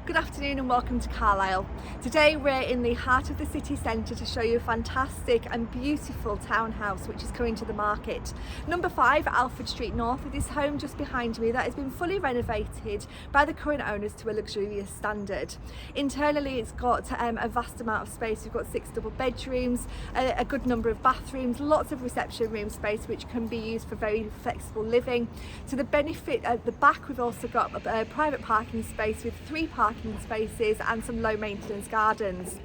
Good afternoon and welcome to Carlisle. Today we're in the heart of the city centre to show you a fantastic and beautiful townhouse which is coming to the market. Number 5 Alfred Street North, with this home just behind me that has been fully renovated by the current owners to a luxurious standard. Internally it's got a vast amount of space. We've got 6 double bedrooms, a good number of bathrooms, lots of reception room space which can be used for very flexible living. To the benefit at the back we've also got a private parking space with 3 parking spaces and some low maintenance gardens.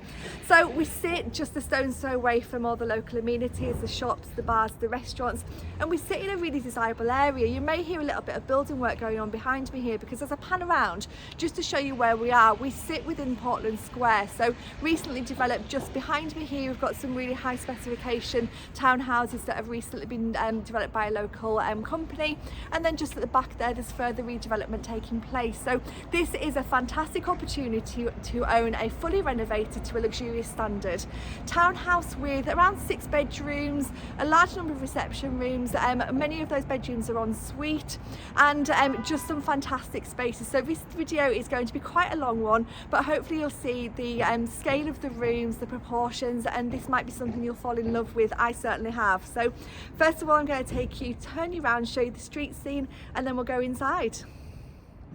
So we sit just a stone's throw away from all the local amenities, the shops, the bars, the restaurants, and we sit in a really desirable area. You may hear a little bit of building work going on behind me here, because as I pan around just to show you where we are, we sit within Portland Square. So recently developed just behind me here, we've got some really high specification townhouses that have recently been developed by a local company, and then just at the back there's further redevelopment taking place. So this is a fantastic opportunity to own a fully renovated to a luxurious standard townhouse with around 6 bedrooms, a large number of reception rooms, many of those bedrooms are en suite, and just some fantastic spaces. So this video is going to be quite a long one, but hopefully you'll see the scale of the rooms, the proportions, and this might be something you'll fall in love with. I certainly have. So first of all, I'm going to take you, turn you around, show you the street scene, and then we'll go inside.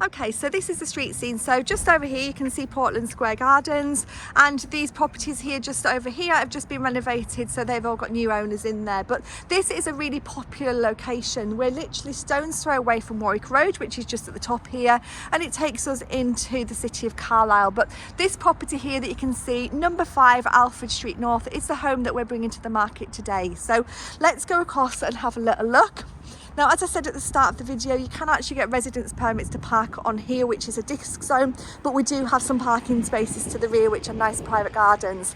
Okay, so this is the street scene. So just over here you can see Portland Square Gardens, and these properties here just over here have just been renovated, so they've all got new owners in there. But this is a really popular location. We're literally stone's throw away from Warwick Road, which is just at the top here, and it takes us into the city of Carlisle. But this property here that you can see, number 5 Alfred Street North, is the home that we're bringing to the market today. So let's go across and have a little look. Now, as I said at the start of the video, you can actually get residence permits to park on here, which is a disc zone, but we do have some parking spaces to the rear which are nice private gardens.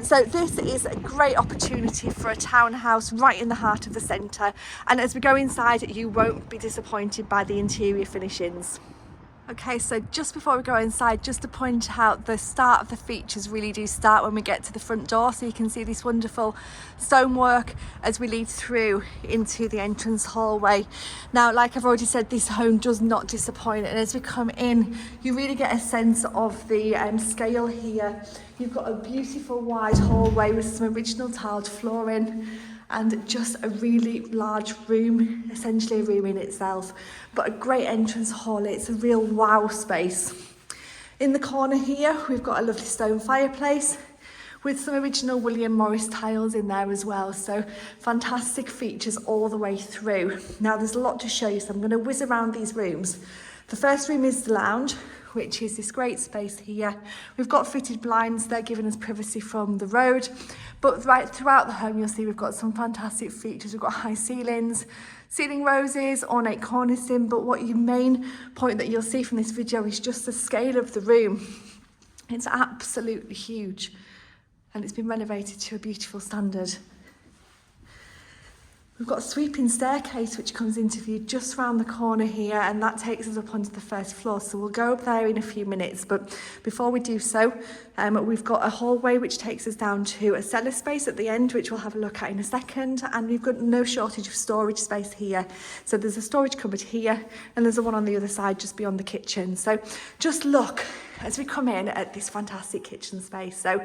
So this is a great opportunity for a townhouse right in the heart of the centre, and as we go inside you won't be disappointed by the interior finishings. Okay, so just before we go inside, just to point out, the start of the features really do start when we get to the front door. So you can see this wonderful stonework as we lead through into the entrance hallway. Now, like I've already said, this home does not disappoint, and as we come in you really get a sense of the scale here. You've got a beautiful wide hallway with some original tiled flooring, and just a really large room, essentially a room in itself, but a great entrance hall. It's a real wow space. In the corner here we've got a lovely stone fireplace with some original William Morris tiles in there as well, so fantastic features all the way through. Now there's a lot to show you, so I'm going to whiz around these rooms. The first room is the lounge, which is this great space here. We've got fitted blinds there giving us privacy from the road, but right throughout the home you'll see we've got some fantastic features. We've got high ceilings, ceiling roses, ornate cornicing, but what your main point that you'll see from this video is just the scale of the room. It's absolutely huge, and it's been renovated to a beautiful standard. We've got a sweeping staircase which comes into view just round the corner here, and that takes us up onto the first floor. So we'll go up there in a few minutes, but before we do so, we've got a hallway which takes us down to a cellar space at the end, which we'll have a look at in a second, and we've got no shortage of storage space here. So there's a storage cupboard here, and there's a one on the other side just beyond the kitchen. So just look as we come in at this fantastic kitchen space. So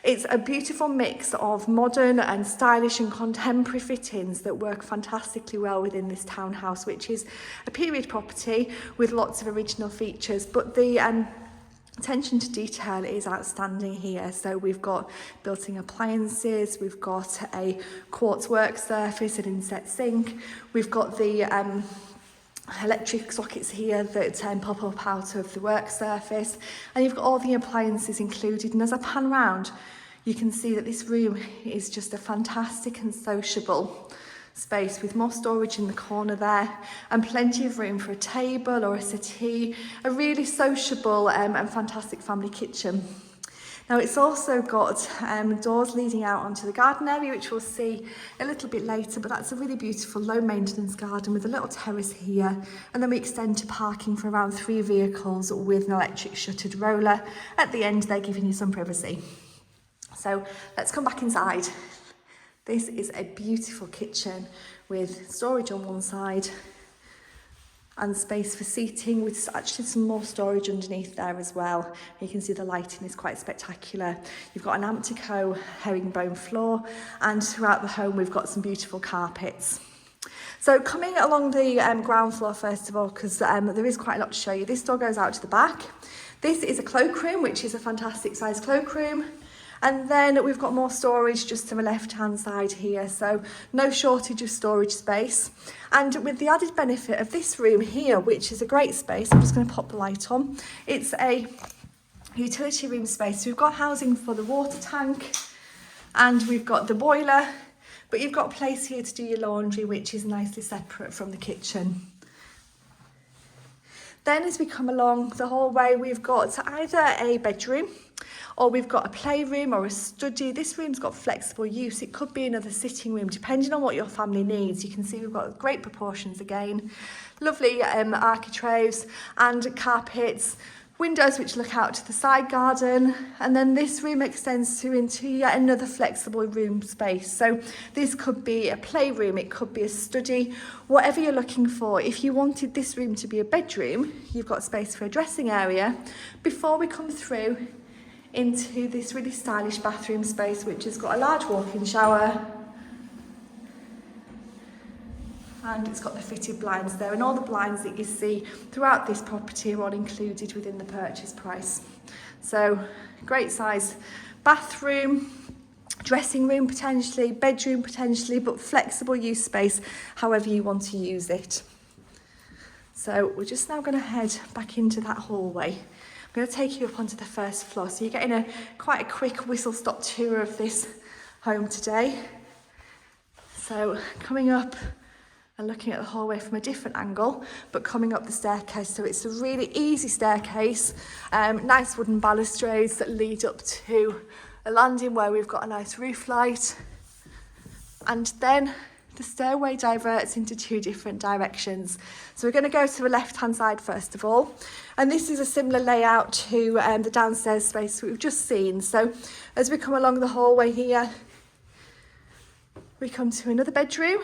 it's a beautiful mix of modern and stylish and contemporary fittings that work fantastically well within this townhouse, which is a period property with lots of original features, but the attention to detail is outstanding here. So we've got built-in appliances, we've got a quartz work surface, an inset sink, we've got the electric sockets here that pop up out of the work surface, and you've got all the appliances included. And as I pan around you can see that this room is just a fantastic and sociable space with more storage in the corner there, and plenty of room for a table or a settee, a really sociable and fantastic family kitchen. Now it's also got doors leading out onto the garden area, which we'll see a little bit later, but that's a really beautiful low maintenance garden with a little terrace here, and then we extend to parking for around 3 vehicles with an electric shuttered roller at the end there, giving you some privacy. So let's come back inside. This is a beautiful kitchen with storage on one side and space for seating with actually some more storage underneath there as well. You can see the lighting is quite spectacular. You've got an Amtico herringbone floor, and throughout the home we've got some beautiful carpets. So coming along the ground floor first of all, because there is quite a lot to show you. This door goes out to the back. This is a cloakroom, which is a fantastic size cloakroom. And then we've got more storage just to the left hand side here, so no shortage of storage space. And with the added benefit of this room here, which is a great space, I'm just going to pop the light on. It's a utility room space. So we've got housing for the water tank and we've got the boiler, but you've got a place here to do your laundry, which is nicely separate from the kitchen. Then as we come along the hallway, we've got either a bedroom or we've got a playroom or a study. This room's got flexible use. It could be another sitting room, depending on what your family needs. You can see we've got great proportions again. Lovely architraves and carpets, windows which look out to the side garden, and then this room extends into yet another flexible room space. So this could be a playroom, it could be a study, whatever you're looking for. If you wanted this room to be a bedroom, you've got space for a dressing area before we come through into this really stylish bathroom space, which has got a large walk-in shower, and it's got the fitted blinds there, and all the blinds that you see throughout this property are all included within the purchase price. So great size bathroom, dressing room potentially, bedroom potentially, but flexible use space however you want to use it. So we're just now going to head back into that hallway. I'm going to take you up onto the first floor, so you're getting quite a quick whistle-stop tour of this home today. So coming up and looking at the hallway from a different angle, but coming up the staircase. So it's a really easy staircase, nice wooden balustrades that lead up to a landing where we've got a nice roof light. And then the stairway diverts into two different directions. So we're going to go to the left-hand side first of all. And this is a similar layout to the downstairs space we've just seen. So as we come along the hallway here, we come to another bedroom.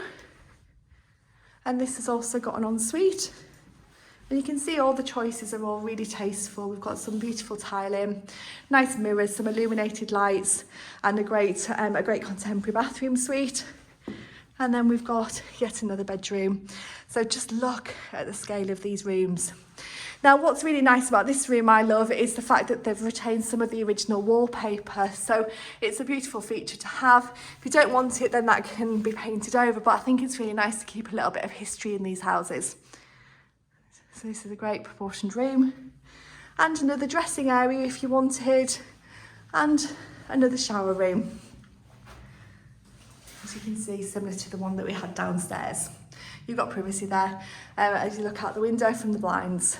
And this has also got an ensuite. And you can see all the choices are all really tasteful. We've got some beautiful tiling, nice mirrors, some illuminated lights, and a great contemporary bathroom suite. And then we've got yet another bedroom. So just look at the scale of these rooms. Now, what's really nice about this room, I love, is the fact that they've retained some of the original wallpaper. So it's a beautiful feature to have. If you don't want it, then that can be painted over. But I think it's really nice to keep a little bit of history in these houses. So this is a great proportioned room. And another dressing area if you wanted. And another shower room. As you can see, similar to the one that we had downstairs. You've got privacy there as you look out the window from the blinds.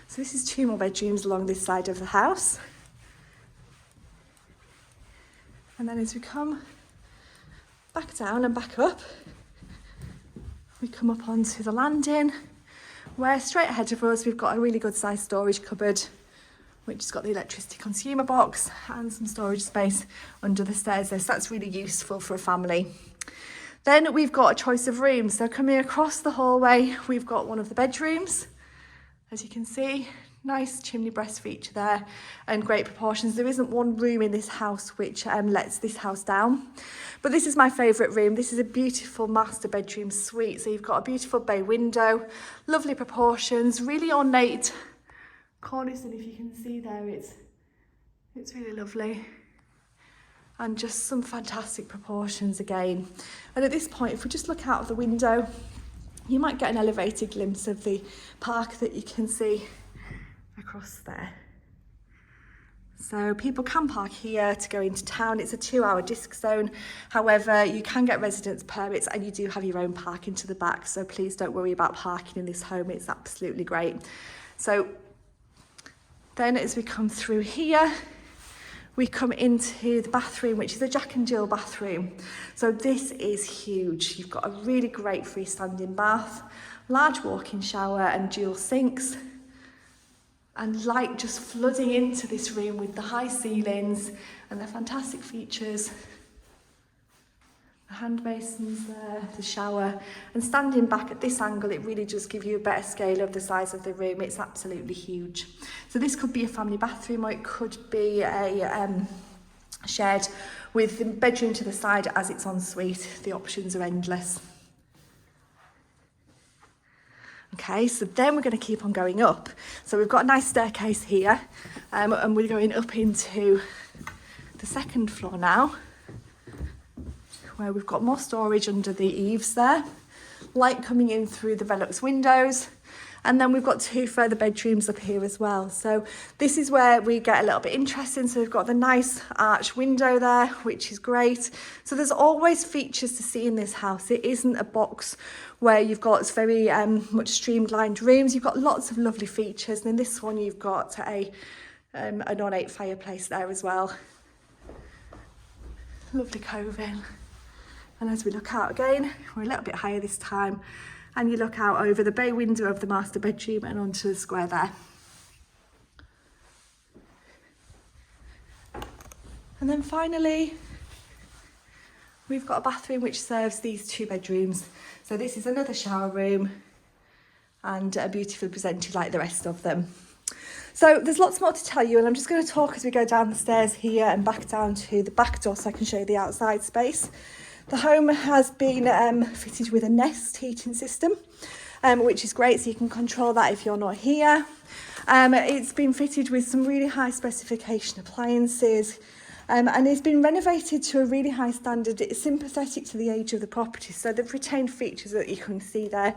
So this is two more bedrooms along this side of the house. And then as we come back down and back up, we come up onto the landing, where straight ahead of us we've got a really good sized storage cupboard, which has got the electricity consumer box and some storage space under the stairs there. So that's really useful for a family. Then we've got a choice of rooms. So coming across the hallway, we've got one of the bedrooms. As you can see, nice chimney breast feature there and great proportions. There isn't one room in this house which lets this house down. But this is my favourite room. This is a beautiful master bedroom suite. So you've got a beautiful bay window, lovely proportions, really ornate cornice, and if you can see there, it's really lovely. And just some fantastic proportions again. And at this point, if we just look out of the window, you might get an elevated glimpse of the park that you can see across there. So people can park here to go into town. It's a 2-hour disc zone. However, you can get residence permits and you do have your own parking to the back. So please don't worry about parking in this home. It's absolutely great. So then as we come through here, we come into the bathroom, which is a Jack and Jill bathroom. So this is huge. You've got a really great freestanding bath, large walk-in shower and dual sinks, and light just flooding into this room with the high ceilings and the fantastic features The hand basins there, the shower, and standing back at this angle, it really does give you a better scale of the size of the room. It's absolutely huge. So this could be a family bathroom, or it could be a shared with the bedroom to the side as its ensuite. The options are endless. Okay, so then we're going to keep on going up. So we've got a nice staircase here, and we're going up into the second floor now, where we've got more storage under the eaves there, light coming in through the Velux windows, and then we've got 2 further bedrooms up here as well. So this is where we get a little bit interesting. So we've got the nice arch window there, which is great. So there's always features to see in this house. It isn't a box where you've got very much streamlined rooms. You've got lots of lovely features, and in this one you've got an ornate fireplace there as well. Lovely cove-in. And as we look out again, we're a little bit higher this time, and you look out over the bay window of the master bedroom and onto the square there. And then finally, we've got a bathroom which serves these 2 bedrooms. So this is another shower room, and beautifully presented like the rest of them. So there's lots more to tell you, and I'm just going to talk as we go down the stairs here and back down to the back door so I can show you the outside space. The home has been fitted with a Nest heating system, which is great, so you can control that if you're not here. It's been fitted with some really high specification appliances, and it's been renovated to a really high standard. It's sympathetic to the age of the property, so they've retained features that you can see there,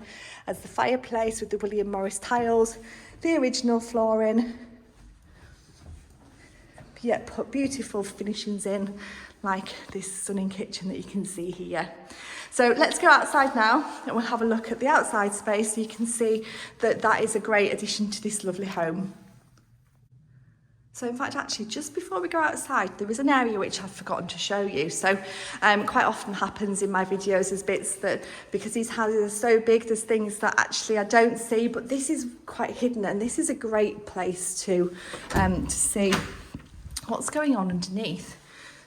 as the fireplace with the William Morris tiles, the original flooring, yet put beautiful finishings in, like this stunning kitchen that you can see here. So let's go outside now, and we'll have a look at the outside space so you can see that that is a great addition to this lovely home. So in fact, actually, just before we go outside, there is an area which I've forgotten to show you. So quite often happens in my videos, there's bits that, because these houses are so big, there's things that actually I don't see, but this is quite hidden, and this is a great place to see what's going on underneath.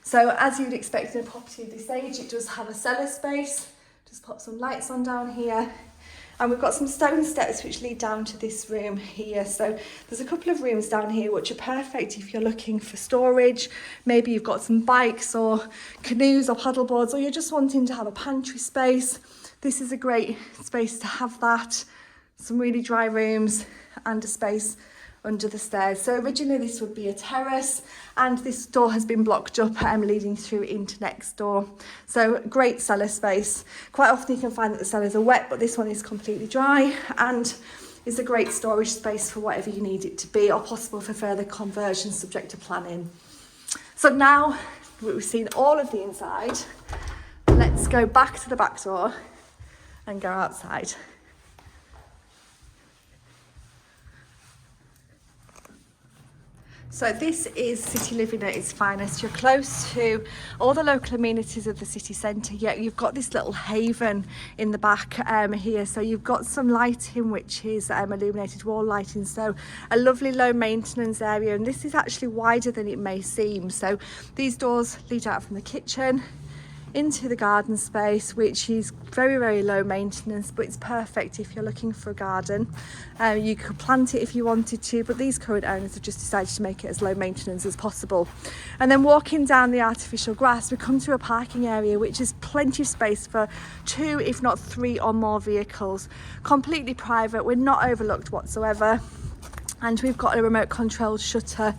So as you'd expect in a property of this age, it does have a cellar space. Just pop some lights on down here. And we've got some stone steps which lead down to this room here. So there's a couple of rooms down here which are perfect if you're looking for storage. Maybe you've got some bikes or canoes or paddleboards, or you're just wanting to have a pantry space. This is a great space to have that. Some really dry rooms and a space under the stairs. So originally this would be a terrace, and this door has been blocked up leading through into next door. So great cellar space. Quite often you can find that the cellars are wet, but this one is completely dry, and is a great storage space for whatever you need it to be, or possible for further conversion subject to planning. So now we've seen all of the inside, let's go back to the back door and go outside. So this is city living at its finest. You're close to all the local amenities of the city centre, yet you've got this little haven in the back here. So you've got some lighting, which is illuminated wall lighting, so a lovely low maintenance area, and this is actually wider than it may seem. So these doors lead out from the kitchen into the garden space, which is very, very low maintenance, but it's perfect if you're looking for a garden. You could plant it if you wanted to, but these current owners have just decided to make it as low maintenance as possible. And then walking down the artificial grass, we come to a parking area which is plenty of space for 2, if not 3 or more vehicles. Completely private, we're not overlooked whatsoever. And we've got a remote controlled shutter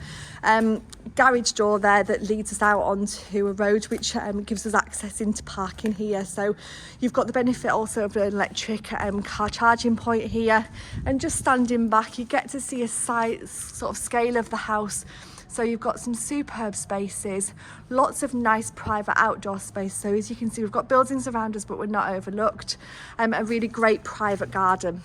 garage door there that leads us out onto a road, which gives us access into parking here. So you've got the benefit also of an electric car charging point here, and just standing back you get to see a sort of scale of the house. So you've got some superb spaces, lots of nice private outdoor space. So as you can see, we've got buildings around us, but we're not overlooked. A really great private garden.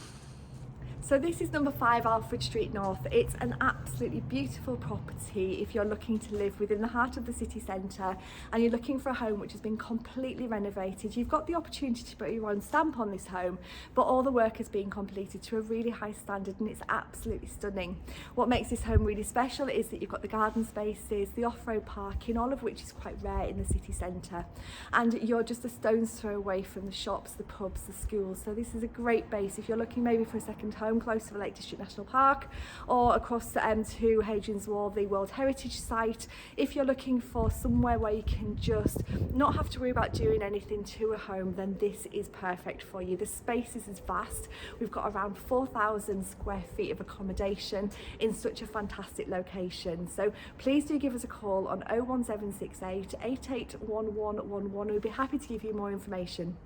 So this is number 5 Alfred Street North. It's an absolutely beautiful property if you're looking to live within the heart of the city centre and you're looking for a home which has been completely renovated. You've got the opportunity to put your own stamp on this home, but all the work has been completed to a really high standard and it's absolutely stunning. What makes this home really special is that you've got the garden spaces, the off-road parking, all of which is quite rare in the city centre, and you're just a stone's throw away from the shops, the pubs, the schools. So this is a great base if you're looking maybe for a second home close to the Lake District National Park or across to Hadrian's Wall, the World Heritage Site. If you're looking for somewhere where you can just not have to worry about doing anything to a home, then this is perfect for you. The spaces is vast. We've got around 4,000 square feet of accommodation in such a fantastic location. So please do give us a call on 01768 881111. We'll be happy to give you more information.